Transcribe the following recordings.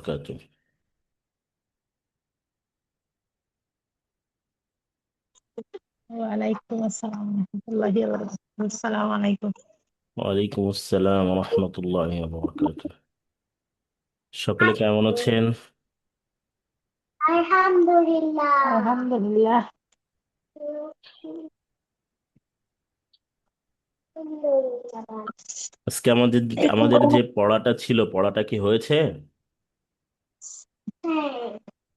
وبركاته. ওয়ালাইকুম আসসালাম রহমতুল্লাহি ওয়া বারাকাতুহু। আসসালামু আলাইকুম। ওয়ালাইকুম আসসালাম রহমতুল্লাহি ওয়া সকলে কেমন আছেন? আলহামদুলিল্লাহ আলহামদুলিল্লাহ। আজকে আমাদের আমাদের যে পড়াটা ছিল, পড়াটা কি হয়েছে?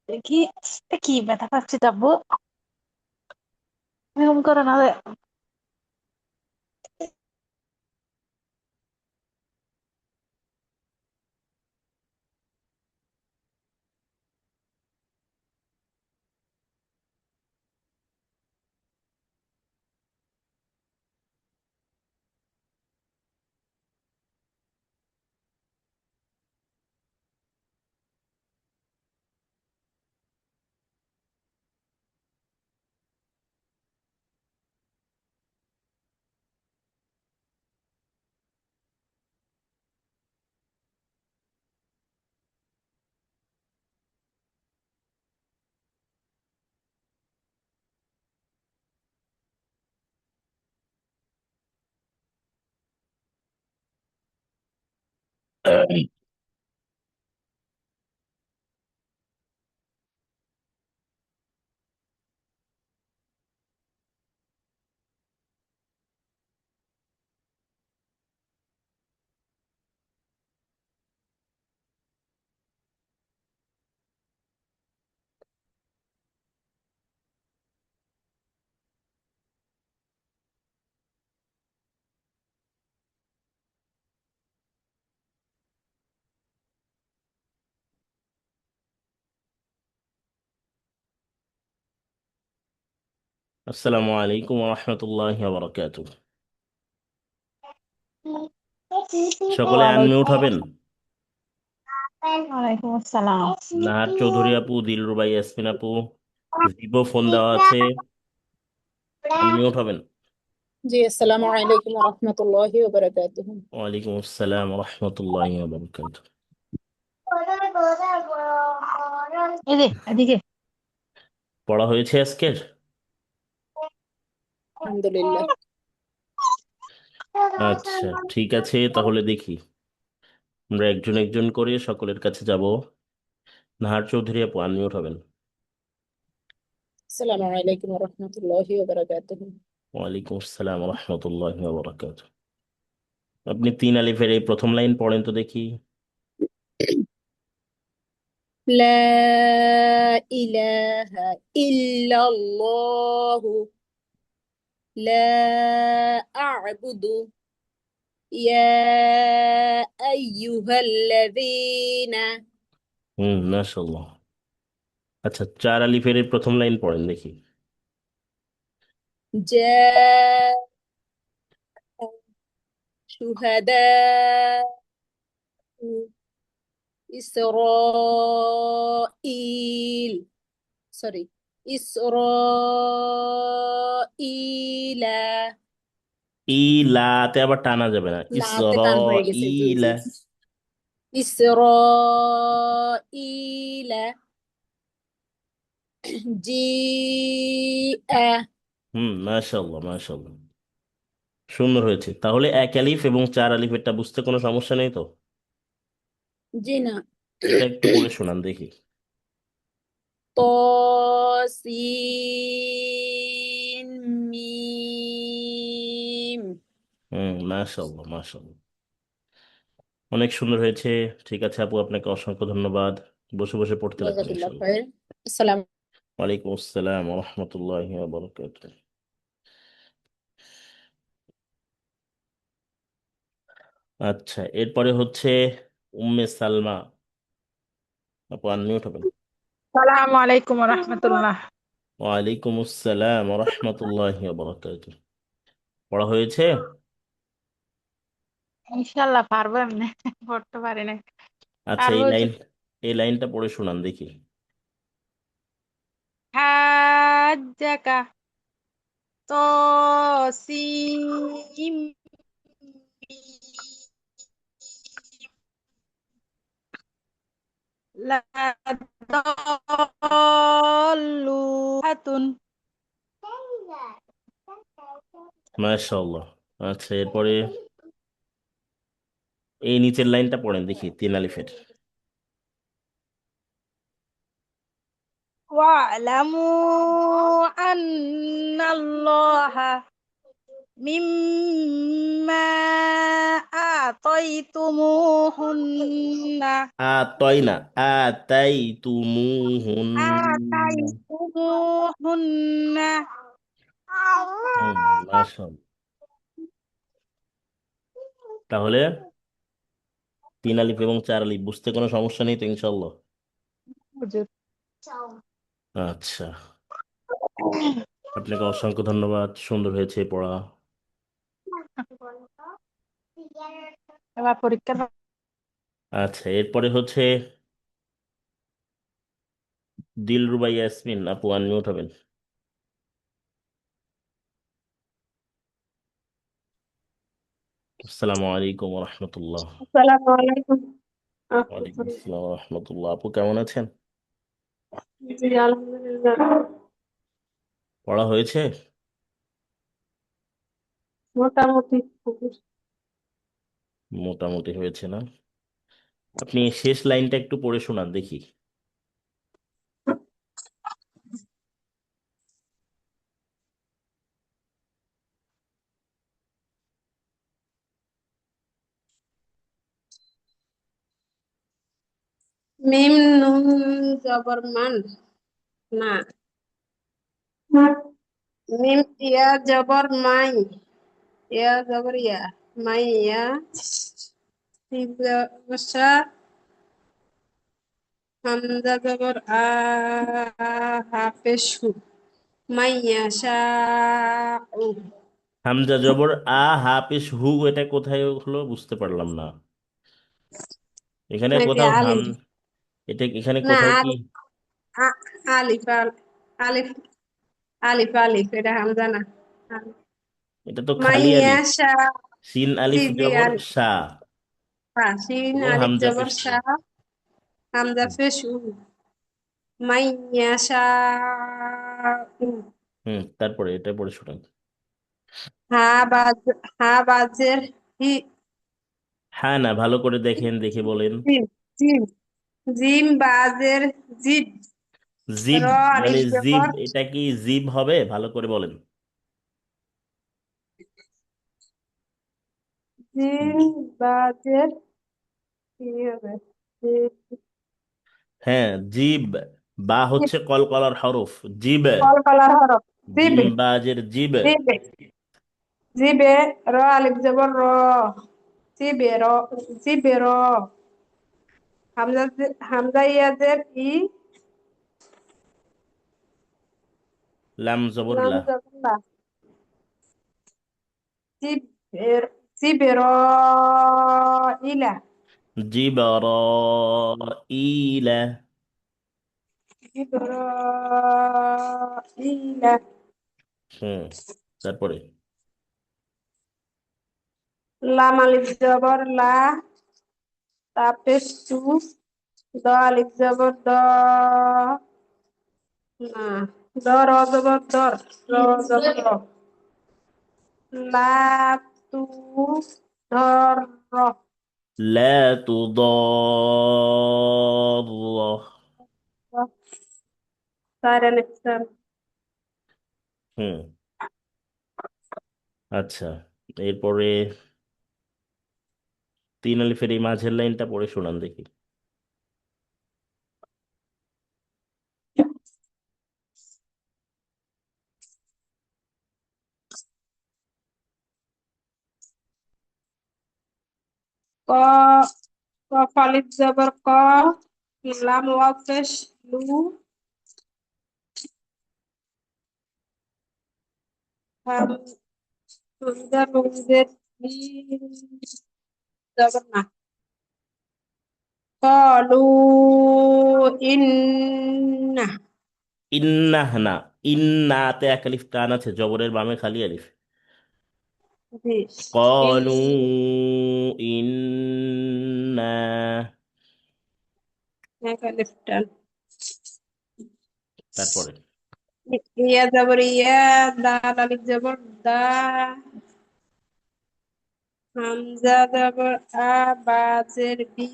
দেখি, কি ব্যথা পাচ্ছি তাব্বু, এরকম করো না রে। আসসালামু আলাইকুম রহমতুল্লাহি ওয়া সকলে আনমিউট ওয়ালাইকুম হবেন। ওয়ালাইকুম আসসালাম। নাহার চৌধুরী আপু, দিলরুবাই, ইয়াসমিন আপু, জিবো ফোন দেওয়া আছে, আনমিউট হবেন। জি আসসালামু আলাইকুম ওয়া রাহমাতুল্লাহি ওয়া বারাকাতুহু। ওয়ালাইকুম আসসালাম রহমতুল্লাহি ওয়া এই যে এদিকে। পড়া হয়েছে আজকের? আলহামদুলিল্লাহ। আচ্ছা, ঠিক আছে, তাহলে দেখি আমরা একজন একজন করে সকলের কাছে যাব। নাহার চৌধুরী আপু, আনমিউট হবেন। আসসালামু আলাইকুম ওয়া রাহমাতুল্লাহি ওয়া বারাকাতুহু। ওয়ালাইকুম আসসালাম রহমতুল্লাহ। আপনি তিন আলিফের এই প্রথম লাইন পড়েন তো দেখি। লা ইলাহা ইল্লাল্লাহু লা আ'বুদু ইয়া আইয়ুহাল্লাযীনা। মাশাআল্লাহ। আচ্ছা, চার আলিফের এই প্রথম লাইন পড়েন দেখি। جاء شهداء إسرائيل سوري إسرائيل ইলাতে আবার টানা যাবে না, লাতে ইসর টান হয়ে গেছে, জি জি। ইলা। إسرائيل جيء মাশাআল্লাহ মাশাআল্লাহ, সুন্দর হয়েছে। তাহলে এক আলিফ এবং চার আলিফেরটা বুঝতে কোনো সমস্যা নেই তো? جنا এটা একটু পড়ে শোনান দেখি। طاسين ميم. মাশাআল্লাহ মাশাআল্লাহ, অনেক সুন্দর হয়েছে। ঠিক আছে আপু, আপনাকে অসংখ্য ধন্যবাদ। বসে বসে পড়তে লাগবেন جزاك الله ইনশাল্লাহ। خير. السلام. ওয়ালাইকুম আসসালাম রহমতুল্লাহি ওয়া বারাকাতুহু। আচ্ছা, এরপরে হচ্ছে উম্মে সালমা আপু, আনমিউট হবেন। আসসালামু আলাইকুম ওয়া রাহমাতুল্লাহ। ওয়ালাইকুম আসসালাম রহমতুল্লাহি ওয়া বারাকাতুহু। পড়া হয়েছে? ইনশাআল্লাহ পারবো, এমনি পড়তে পারি না। আচ্ছা, পারবো যে। এই লাইনটা পড়ে শোনান দেখি। হাজ্জাকা তসিম লা দাল্লু হাতুন। মাশাআল্লাহ। আচ্ছা, এরপরে এই নিচের লাইনটা পড়েন দেখি, তিন আলিফের। ওয়ালামু আন্নাল্লাহা মিম্মা আতাইতুমুহুন্না আতয়না, আতাই তুমুহুন। আতাইতুমুহুন্না। হুম, মাশাআল্লাহ। তাহলে তিন আলিফ এবং চার আলিফ বুঝতে কোনো সমস্যা নেই তো ইনশাল্লাহ? হুজুর। আচ্ছা, আপনাকে অসংখ্য ধন্যবাদ, সুন্দর হয়েছে পড়া। এবার পরীক্ষার আচ্ছা, এরপরে হচ্ছে দিলরুবা ইয়াসমিন আপু, আনমিউট হবেন। আসসালামু আলাইকুম রহমতুল্লাহ। আসসালামু আলাইকুম ওয়ালাইকুম রহমতুল্লাহ। আসসালাম রহমতুল্লাহ। আপু কেমন আছেন? জি আলহামদুলিল্লাহ। পড়া হয়েছে? মোটামুটি। মোটামুটি হয়েছে না? আপনি শেষ লাইনটা একটু পড়ে শোনান দেখি। মিম নুন জবর মান না। মিম ইয়া জবর মাই, ইয়া জবর ইয়া, মাই ইয়া সা, হামজা জবর আ, হাফেজ হু, মাইয়া শাউ। হামজা জবর আ, হাফিজ হু, এটা কোথায় হলো বুঝতে পারলাম না। এখানে নাকি কোথাও হাম, আলিফ? এটা এখানে না কোথাও কি? আলিফ, আলিফ আলিফ, আলিফ আলিফ, এটা হামজা না। এটা তো খালি মাইয়া আলিফ। শা, সিন জি আলিফ জি জবর আলিফ। সা শিন এবং আলিফ হামজা জবর পেশ হু। শাহ, হামজা হুম, পেশ উ, মাইয়া শাউ। তারপরে এটা পড়ে শোনান। হা বাজ, হা বাজের হি, হ্যাঁ না, ভালো করে দেখেন, দেখে বলেন। জিম, জিম, জিম বাজের জিদ, জিব, র মানে আলিফ জিব, জবর, এটা কি জিব হবে? ভালো করে বলেন। জিম বাজের কি হবে? জিদ। হ্যাঁ, জিব। বা হচ্ছে কলকলার হরফ। জিব। কল কলার হরফ। জিম জিবে, বাজের জিব। জিবে, জিবে, র আলিফ জবর র, জিবে র, জিবে র, হামজা, হামজা ইয়াজের ই, লাম জবর লাম লা। জবর লা, জিবের, জিবের ইলা, জিবরাইলা। জিবের ইলা, হুম, তারপরে লাম আলিফ জবর লা, তাপে সু, দ আলিফ জবর দ, না, দ র জবর দর, র জবর র, লা তু ধর র, লা তুদার। Siren exam. হুম, আচ্ছা, এরপরে তিন আলিফের এই মাঝের লাইনটা পড়ে শোনান দেখি। ক, কফ আলিফ জবর ক, লাম ওয়াও পেশ লু, হাম, হামজা নুন জের ই, জবর না, কলু ইন্না, ইন্নাহ না, ইন্নাতে এক আলিফ টান আছে, জবরের বামে খালি আলিফ। জি, ইন, قالوا إنا এক আলিফ টান। তারপরে ইয়া জবর ইয়া, দাল আলিফ জবর দা, হামজা জবর আ, বাজের বি,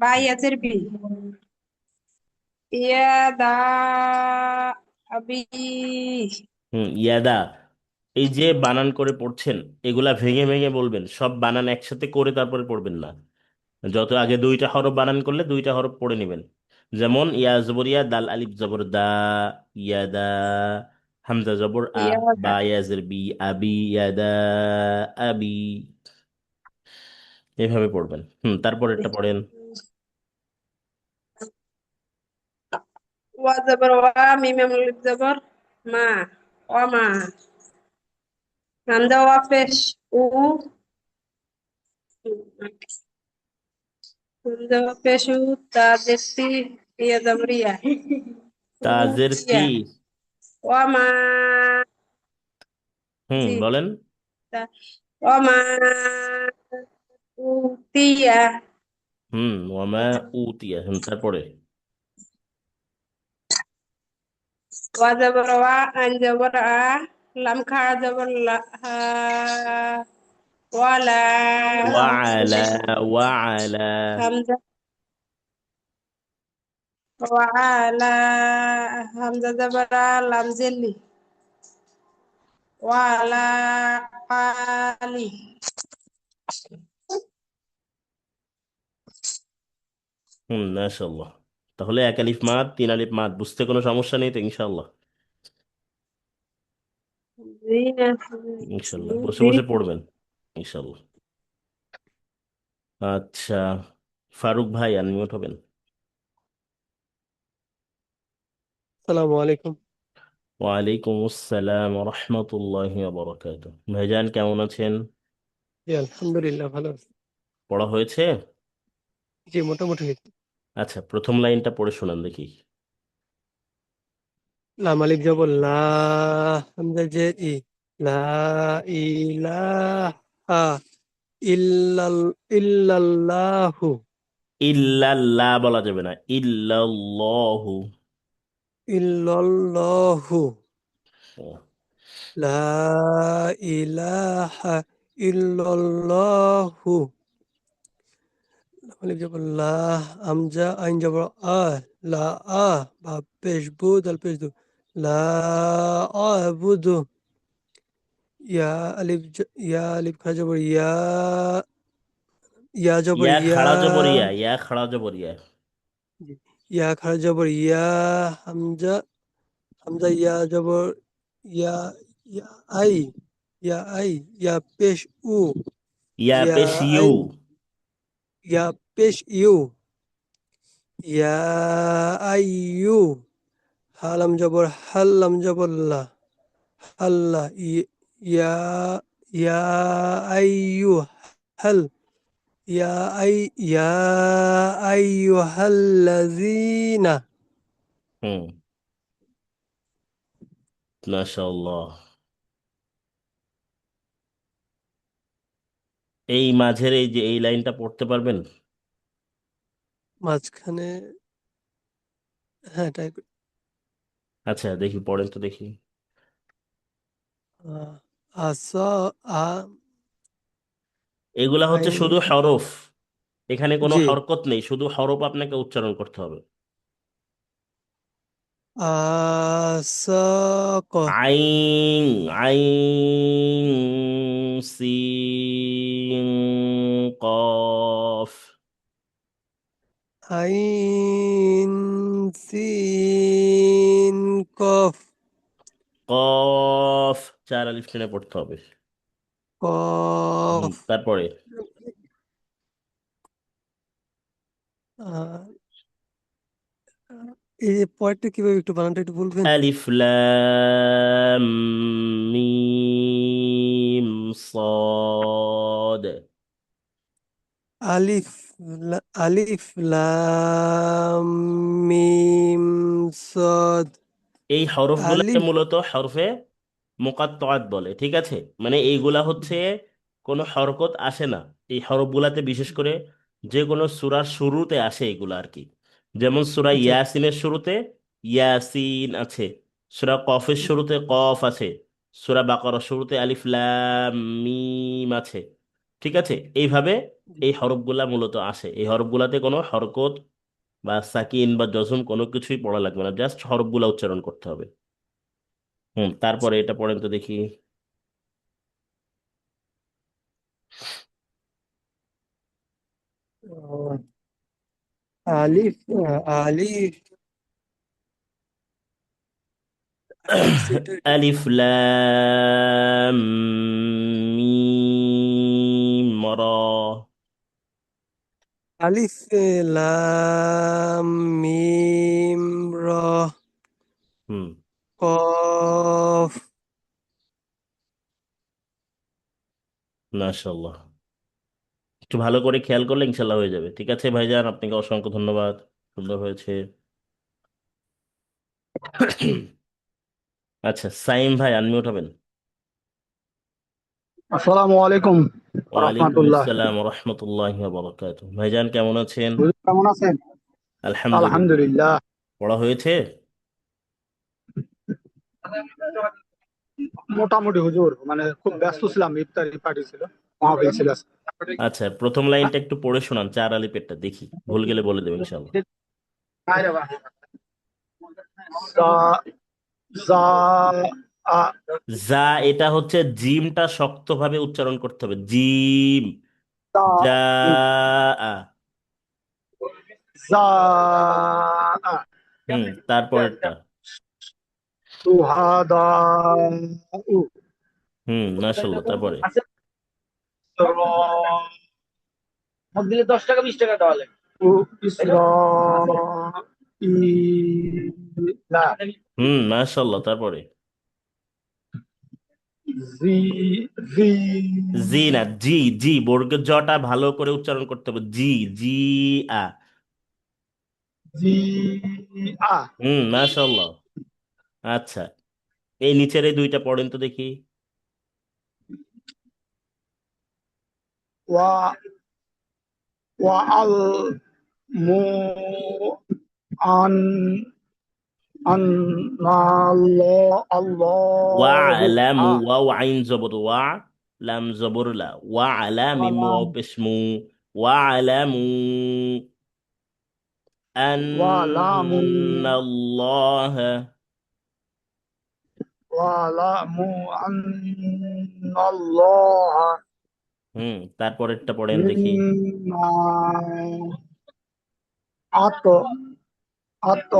বাইয়াজের বি, ইয়া দা আবি। ইয়াদা, এই যে বানান করে পড়ছেন, এগুলা ভেঙে ভেঙে বলবেন, সব বানান একসাথে করে তারপরে পড়বেন না। যত আগে দুইটা হরফ বানান করলে দুইটা হরফ পড়ে নেবেন। যেমন ইয়া জবর ইয়া, দাল আলিফ জবর দা, ইয়াদা, হামজা জবর আ, ইয়া বা ইয়াজের বি, আবি, ইয়াদা আবি, এভাবে পড়বেন। তারপর এটা পড়েন। ওয়া জবর ওয়া, মিম আলিফ জবর মা, ওয়া মা, হামজা ওয়া পেশ উ, হামজা ওয়া পেশ উ, তা জেসি, ইয়া জবর ইয়া, উ তাজের তি। ইয়া, ওয়া মা, জি, বলেন। ওয়া মা উতিয়া। ওয়ামা উতিয়া। তারপরে ওয়া জবর ওয়া, আইন জবর আ, লাম খাড়া জবর লা, হা, ওয়ালা, ওয়ালা, ওয়ালা, হামজা ওয়ালা, হামজা জবর আ, লাম জেলি, ওয়ালা আলি। মাশাআল্লাহ। তাহলে এক আলিফ মাদ, তিন আলিফ মাদ বুঝতে কোনো সমস্যা নেই তো ইনশাআল্লাহ? জি না, ইনশাআল্লাহ বসে জি। বসে পড়বেন ইনশাআল্লাহ। আচ্ছা, ফারুক ভাই আনমিউট হবেন। আসসালামু আলাইকুম। ওয়ালাইকুম আসসালাম রহমতুল্লাহি বরকাত। ভাইজান কেমন আছেন? জি আলহামদুলিল্লাহ ভালো আছি। পড়া হয়েছে? জি মোটামুটি হয়েছে। আচ্ছা, প্রথম লাইনটা পড়ে শোনান দেখি। লাম আলিফ জবর লা, হামজা জের ই, লা ইলাহা ইল্লাল ইল্লাল্লাহু, ইল্লাল্লাহ বলা যাবে না, ইল্লাল্লাহু। ইল্লাল্লাহু, ও, লা ইলাহা ইল্লাল্লাহু। লাম আলিফ জবর লা, হামজা আইন জবর আ, লা আ, বা পেশ বু দাল পেশ দু, লা আবুদু, ইয়া আলিফ খারা জবর ইয়া, ইয়া জবর ইয়া ইয়া, খাড়া জবর ইয়া, ইয়া খাড়া জবর ইয়া। ইয়া খারা জবর ইয়া, হামজা, হামজা ইয়া জবর ইয়া, ইয়া আই, ইয়া আই, ইয়া পেশ উ, ইয়া ইয়া পেশ ইউ। আই, ইয়া পেশ you, yeah I U, Halam জবর হাল্লাম জবর লা, আল্লাহ, ইয়া, ইয়া আই ইউ, হাল, ইয়া আই, ইয়া আইয়ুহাল্লাযীনা। হুম, মাশাআল্লাহ। এই মাঝের এই যে এই লাইনটা পড়তে পারবেন? মাঝখানে, হ্যাঁ টাইপ, আচ্ছা দেখি, পড়েন তো দেখি। আসা, আ, এগুলা হচ্ছে আইন, শুধু হরফ, এখানে কোনো জি, হরকত নেই, শুধু হরফ আপনাকে উচ্চারণ করতে হবে। আসাক, আইন, আইন সিন কফ। আইন সিন কফ, কফ, চার আলিফ টেনে পড়তে হবে। কফ, তারপরে আহ, এই যে পয়েন্টটা কিভাবে একটু বানানটা একটু বলবেন? আলিফ লাম মিম صاد। আলিফ, আলিফ লাম মিম সদ, এই হরফগুলোকে আলিফ, মূলত হরফে মুকাত্তাআত বলে, ঠিক আছে? মানে এইগুলা হচ্ছে কোনো হরকত আসে না এই হরফগুলাতে, বিশেষ করে যে কোনো সূরার শুরুতে আসে এগুলা আর কি। যেমন সূরা আচ্ছা ইয়াসিনের শুরুতে ইয়াসিন আছে, সূরা কফের শুরুতে কফ আছে, সূরা বাকারার শুরুতে আলিফ লাম মিম আছে। ঠিক আছে, এইভাবে এই হরফগুলা মূলত আসে। এই হরফগুলাতে কোনো হরকত বা সাকিন বা জজম কোনো কিছুই পড়া লাগবে না, জাস্ট হরফগুলা উচ্চারণ করতে হবে। তারপরে এটা পড়েন তো দেখি। আহ, আলিফ আলিফ আলিফ এটা আলিফ লাম মিম র। আলিফ লাম মিম র হুম কফ। মাশাআল্লাহ, একটু ভালো করে খেয়াল করলে ইনশাল্লাহ হয়ে যাবে। ঠিক আছে ভাইজান, আপনাকে অসংখ্য ধন্যবাদ, সুন্দর হয়েছে। আচ্ছা, সাইম ভাই আনমিউট হবেন। আসসালামু আলাইকুম ওয়ালাইকুম রহমতুল্লাহ। আসসালাম রহমতুল্লাহ বরকাত। ভাইজান কেমন আছেন? হুজুর কেমন আছেন? আলহামদুলিল্লাহ। আলহামদুলিল্লাহ। পড়া হয়েছে? মোটামুটি হুজুর, মানে খুব ব্যস্ত ছিলাম, ইফতারি পার্টি ছিল, মাহফিল ছিল আজকে। আচ্ছা, প্রথম লাইনটা একটু পড়ে শোনান, চার আলিফেরটা দেখি, ভুল গেলে বলে দেবেন ইনশাল্লাহ। জা- জা- আ- যা, এটা হচ্ছে জিমটা শক্তভাবে উচ্চারণ করতে হবে, জিম। যা জা- আ। জা- তারপরেরটা। সুহাদাউ। মাশাআল্লাহ, তারপরে। ইসরাঈলা। মাশাআল্লাহ, তারপরে। জি জি জি না, জি। জি বর্গের জটা ভালো করে উচ্চারণ করতে হবে, জি। জি আ। জি আ মাশাআল্লাহ। আচ্ছা, এই নিচের এই দুইটা পড়েন তো দেখি। ওয়া ওয়া আল মু আন আল্লাহ ওয়া আল্লাহু আলামু, আ ওয়াও আইন জবর ওয়া, লাম জবর লা, ওয়া আলা মিম ওয়ালাম ওয়াও পেশমু, ওয়া আলামু ওয়ালামু আন্নাল্লাহ। ওয়ালামু আন্নাল্লাহ তারপরেরটা পড়েন দেখি। মিম্মা আত আত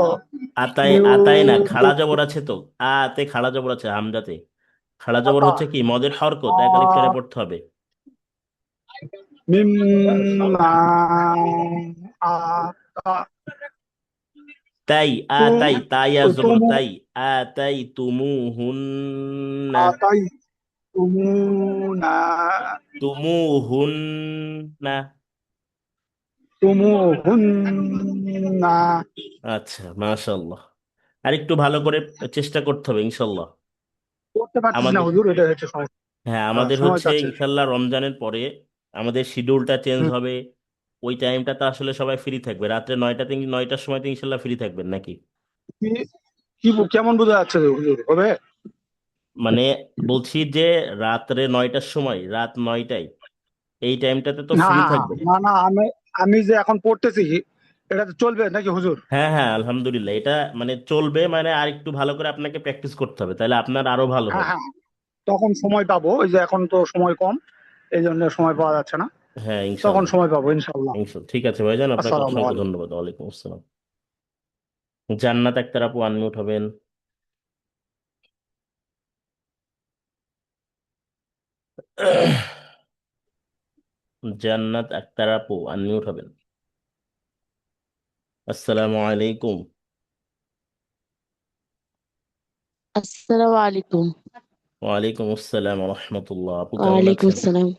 আতায়, ইউ আতায় না, খাড়া জবর আছে তো, আতে খাড়া জবর আছে, হামজাতে খাড়া জবর আতা হচ্ছে কি মদের হরকত, এক আলিফ টেনে পড়তে হবে। মিম্মা আতা তাই, তু তাই তাইয়া জবর তুমু তাই, তাই তুমু হুন্না, আতাই তুমুনা তুমু হুন্না। তুমুহুন্না। আচ্ছা, মাশাআল্লাহ। আর একটু ভালো করে চেষ্টা করতে হবে ইনশাল্লাহ। করতে পারতেছি না আমাদের, হুজুর, এটা হচ্ছে সমস্যা। হ্যাঁ আমাদের সময় হচ্ছে চাচ্ছে। ইনশাল্লাহ রমজানের পরে আমাদের শিডিউলটা চেঞ্জ হুম। হবে। ওই টাইমটাতে আসলে সবাই ফ্রি থাকবে, রাত্রে 9টার সময় তো ইনশাল্লাহ ফ্রি থাকবেন নাকি? কি কেমন বোঝা যাচ্ছে হুজুর, হবে? মানে বলছি যে রাত্রে 9টার সময়, রাত 9টায়, এই টাইমটাতে তো হ্যাঁ ফ্রি হ্যাঁ হ্যাঁ, থাকবেন। না না, আমি আমি যে এখন পড়তেছি, এটা তো চলবে নাকি হুজুর? হ্যাঁ হ্যাঁ, আলহামদুলিল্লাহ, এটা মানে চলবে, মানে আর একটু ভালো করে আপনাকে প্র্যাকটিস করতে হবে, তাহলে আপনার আরো ভালো হ্যাঁ হবে। হ্যাঁ, তখন সময় পাবো, ওই যে এখন তো সময় কম, এই জন্য সময় পাওয়া যাচ্ছে না। হ্যাঁ তখন ইনশাল্লাহ। সময় পাবো ইনশাল্লাহ। ইনশাল্লাহ, ঠিক আছে ভাইজান, আপনাকে আসসালামু অসংখ্য আলাইকুম। ধন্যবাদ। ওয়ালাইকুম আসসালাম। জান্নাত আক্তার আপু আনমিউট হবেন। জান্নাত আক্তার আপু আনমিউট হবেন। আসসালামু আলাইকুম। আসসালামু আলাইকুম। ওয়ালাইকুম আসসালাম রহমতুল্লাহ। আপু কেমন ওয়ালাইকুম আছেন? আসসালাম।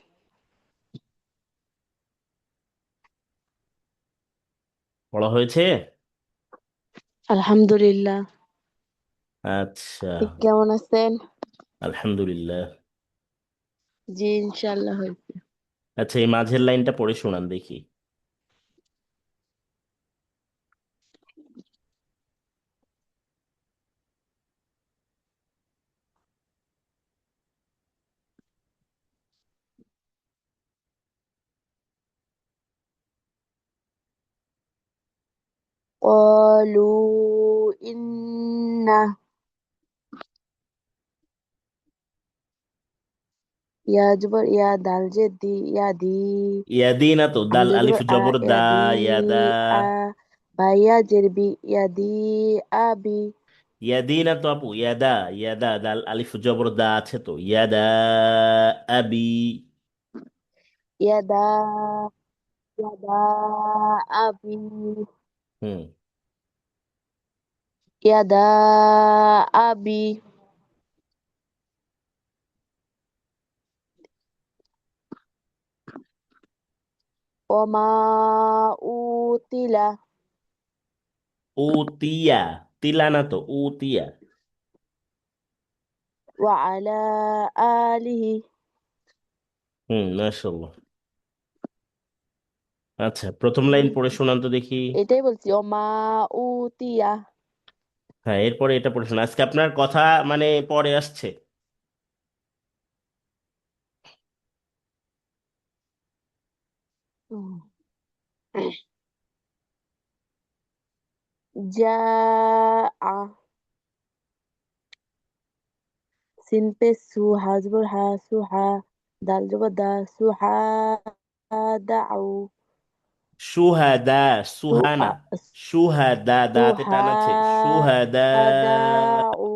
পড়া হয়েছে? আলহামদুলিল্লাহ। আচ্ছা, আপনি কেমন আছেন? আলহামদুলিল্লাহ। জি ইনশাআল্লাহ হয়েছে। আচ্ছা, এই মাঝের লাইনটা পড়ে শোনান দেখি। قالوا إن يا جبر يا دال جدي يا دي ইয়াদি না তো, দাল حمزة আলিফ جبر জবর দা, يا دي ইয়াদা। بايا جربي يا دي أبي ইয়াদি না তো আপু, ইয়াদা। ইয়াদা, দাল আলিফ জবর দা আছে তো, ইয়াদা আবি। يا دا يا دا أبي হুম। يا دا أبي وما أوتي উতিয়া, তিলা না তো, উতিয়া। وعلى آله মাশাআল্লাহ। আচ্ছা, প্রথম লাইন পড়ে শোনান তো দেখি। এটাই বলছি ওমা উতিয়া হ্যাঁ, এরপরে এটা পড়ে শোনান। আজকে আপনার কথা মানে পরে আসছে। যা সিন পে সু হাজবর হা সুহা দাল জবর দা সুহা দাউ সুহাদা, সুহানা। সুহা সুহাদা, দাতে সুহা টান আছে, সুহাদা। দাউ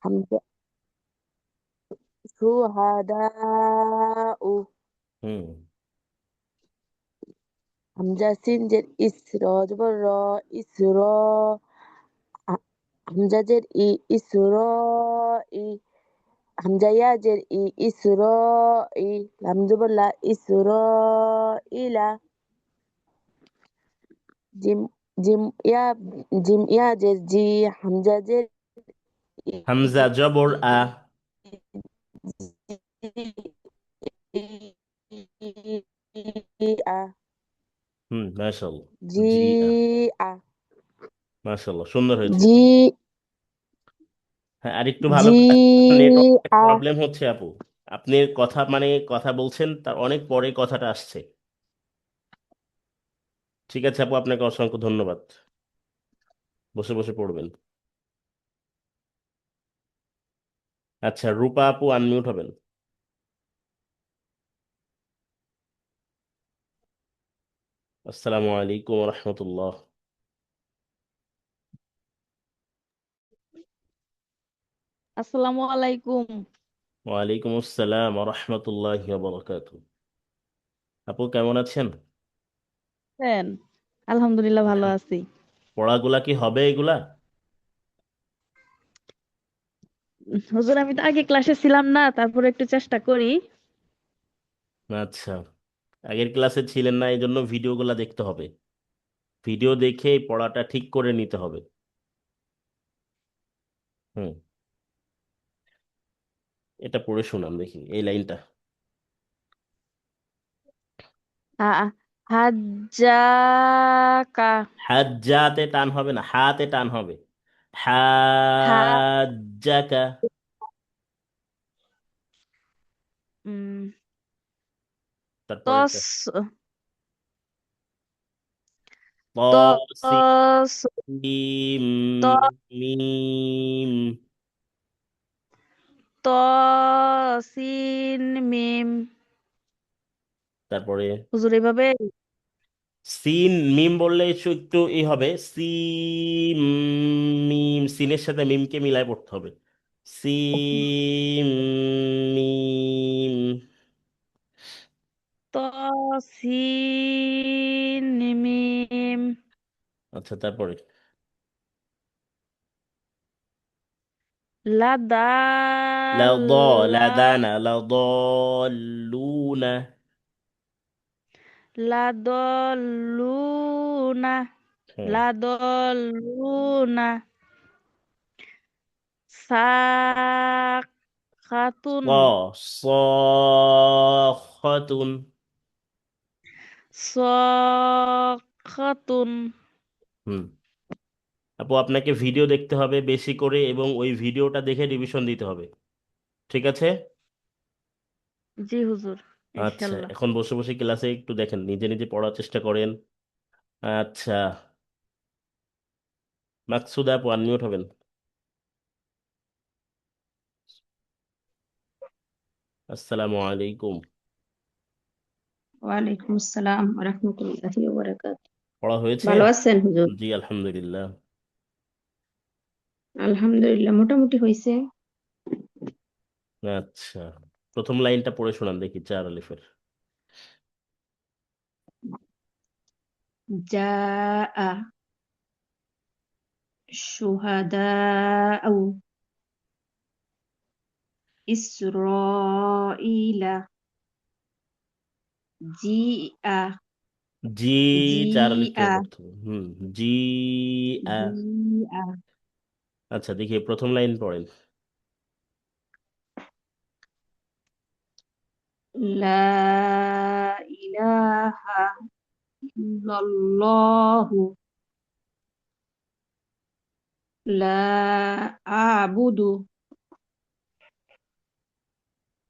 হামজা সুহা দাউ হুম। হামজা সিন জের ইসর জবর র ইসর হামজা জের ইসর ই হামজা ইয়া জের ইসর ই লাম জবর লা ইসর ইলা জিম জিম ইয়া জিম ইয়া জের জি হামজা জের ই হামজা জবর আ। আ মাশাআল্লাহ। জি জি আ। আ মাশাআল্লাহ, সুন্দর হয়েছে। জি হ্যাঁ, আর একটু ভালো জি করে, নেটওয়ার্ক আ প্রবলেম হচ্ছে আপু। আপনি কথা মানে কথা বলছেন, তার অনেক পরে কথাটা আসছে। ঠিক আছে আপু, আপনাকে অসংখ্য ধন্যবাদ। বসে বসে পড়বেন। আচ্ছা, রূপা আপু আনমিউট হবেন। আসসালামু আলাইকুম রহমতুল্লাহ। আসসালামু আলাইকুম। ওয়ালাইকুম আসসালাম রহমতুল্লাহ বরকাত। আপু কেমন আছেন? আছেন? আলহামদুলিল্লাহ ভালো আছি। পড়াগুলা কি হবে এগুলা? হুজুর আমি তো আগে ক্লাসে ছিলাম না, তারপরে একটু চেষ্টা করি। আচ্ছা, আগের ক্লাসে ছিলেন না, এই জন্য ভিডিওগুলা দেখতে হবে। ভিডিও দেখে এই পড়াটা ঠিক করে নিতে হবে। হুম। এটা পড়ে শোনান দেখি, এই লাইনটা। হা- হাজ্জাকা হাজ্জাতে টান হবে না, হাতে টান হবে। হা হাজ্জাকা। উম, তারপরেরটা তস তসিম তস মিম। তসিন মিম। তারপরে হুজুর এভাবে সিন মিম বললে একটু একটু ই হবে, সিম মিম, সিনের সাথে মিমকে মিলায় পড়তে হবে। সিম মিম। তসিন মিম আচ্ছা, তারপরে লা দ, লা লাদাল্লা দানা, লা দল্লুনা। লাদল্লুনা হুম। লাদল্লুনা সাখাতুন সখাতুন। সখাতুন। হুম। আপু আপনাকে ভিডিও দেখতে হবে বেশি করে, এবং ওই ভিডিওটা দেখে রিভিশন দিতে হবে। ঠিক আছে? জি হুজুর। আচ্ছা, ইনশাল্লাহ। এখন বসে বসে ক্লাসে একটু দেখেন, নিজে নিজে পড়ার চেষ্টা করেন। আচ্ছা, মাকসুদা আপু আনমিউট হবেন। আসসালামু আলাইকুম। ওয়ালাইকুম আসসালাম ওয়া রাহমাতুল্লাহি ওয়া বারাকাতুহু। পড়া হয়েছে? ভালো আছেন হুজুর? জি আলহামদুলিল্লাহ। আলহামদুলিল্লাহ, মোটামুটি হয়েছে। আচ্ছা, প্রথম লাইনটা পড়ে শোনান দেখি, চার আলিফের। জাআ শুহাদাউ ইসরাঈলা জিআ জি, চার আলিফ জিআ টেনে পড়তে হবে। জি আ। জিআ আচ্ছা, দেখি প্রথম লাইন পড়েন। লা ইলাহা ইল্লাল্লাহু লা আ'বুদু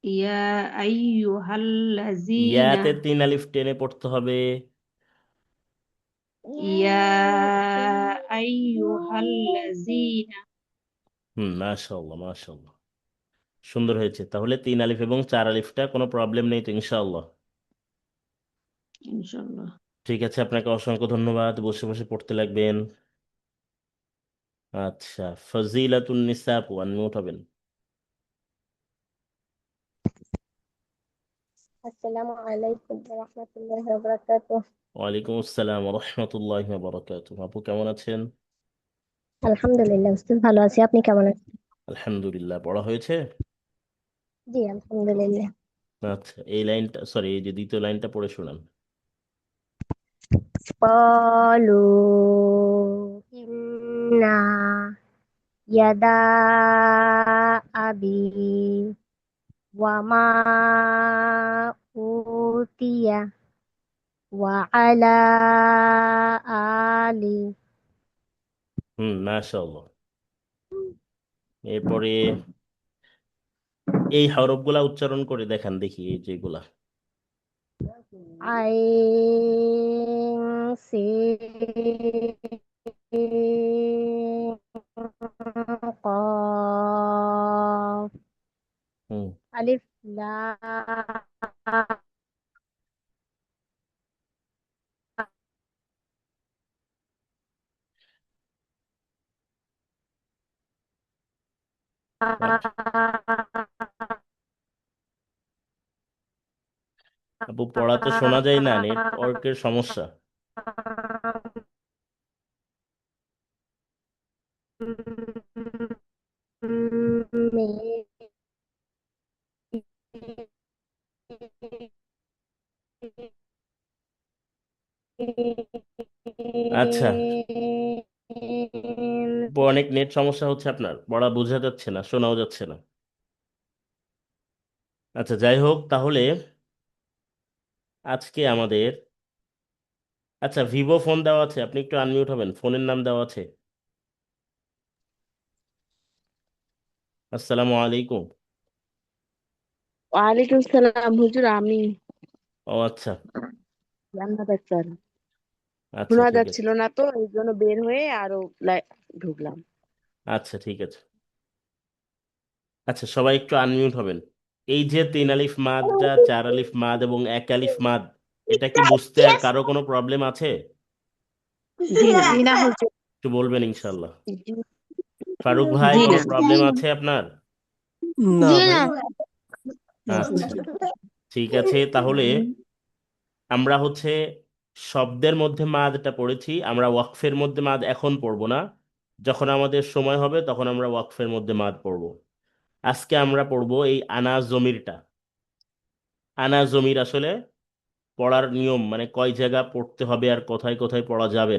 ইয়া আইয়ুহাল্লাযীনা ইয়াতে তিন আলিফ টেনে পড়তে হবে। ইয়া আইয়ুহাল্লাযীনা মাশাআল্লাহ মাশাআল্লাহ, সুন্দর হয়েছে। তাহলে তিন আলিফ এবং চার আলিফটা কোনো প্রবলেম নেই তো ইনশাআল্লাহ। ইনশাআল্লাহ। ঠিক আছে, আপনাকে অসংখ্য ধন্যবাদ, বসে বসে পড়তে লাগবেন। আচ্ছা, ফজিলাতুন নিসা আপু আনমিউট হবেন। আসসালামু আলাইকুম ওয়া রাহমাতুল্লাহি ওয়া বারাকাতুহু। ওয়ালাইকুম আসসালাম ওয়া রাহমাতুল্লাহি ওয়া বারাকাতুহু। আপু কেমন আছেন? আলহামদুলিল্লাহ উস্তাদ, ভালো আছি। আপনি কেমন আছেন? আলহামদুলিল্লাহ। পড়া হয়েছে? জি আলহামদুলিল্লাহ। আচ্ছা, এই লাইনটা, সরি, এই যে দ্বিতীয় লাইনটা পড়ে শোনান। ক্বালু ইন্না ইয়াদা আবি ওয়া মা উতিয়া ওয়া আলা আলি। মাশাআল্লাহ। এরপরে এই হরফগুলা উচ্চারণ করে দেখান দেখি, এই যেগুলা। আইন সিন কফ হুম আলিফ লাম আচ্ছা, আপু পড়া তো শোনা যায় না, নেটওয়ার্কের সমস্যা। আচ্ছা, আপু অনেক নেট সমস্যা হচ্ছে, আপনার পড়া বোঝা যাচ্ছে না, শোনাও যাচ্ছে না। আচ্ছা, যাই হোক তাহলে আজকে আমাদের, আচ্ছা, ভিভো ফোন দেওয়া আছে, আপনি একটু আনমিউট হবেন, ফোনের নাম দেওয়া আছে। আসসালামু আলাইকুম। ওয়ালাইকুম সালাম হুজুর, আমি ও আচ্ছা। জান্নাত আক্তার। আচ্ছা শোনা ঠিক আছে। যাচ্ছিল না তো এই জন্য বের হয়ে আরো ঢুকলাম। আচ্ছা ঠিক আছে। আচ্ছা, সবাই একটু আনমিউট হবেন। এই যে তিন আলিফ মাদটা, চার আলিফ মাদ এবং এক আলিফ মাদ, এটা কি বুঝতে আর কারো কোনো প্রবলেম আছে? জি না। জি না হুজুর। একটু বলবেন ইনশাল্লাহ। জি ফারুক ভাই, জি কোনো না। প্রবলেম আছে আপনার? না ভাই, আচ্ছা, ঠিক আছে। তাহলে আমরা হচ্ছে শব্দের মধ্যে মাদটা পড়েছি, আমরা ওয়াকফের মধ্যে মাদ এখন পড়বো না, যখন আমাদের সময় হবে তখন আমরা ওয়াকফের মধ্যে মাদ পড়বো। আজকে আমরা পড়বো এই আনা জমিরটা। আনা জমির আসলে পড়ার নিয়ম, মানে কয় জায়গা পড়তে হবে আর কোথায় কোথায় পড়া যাবে না।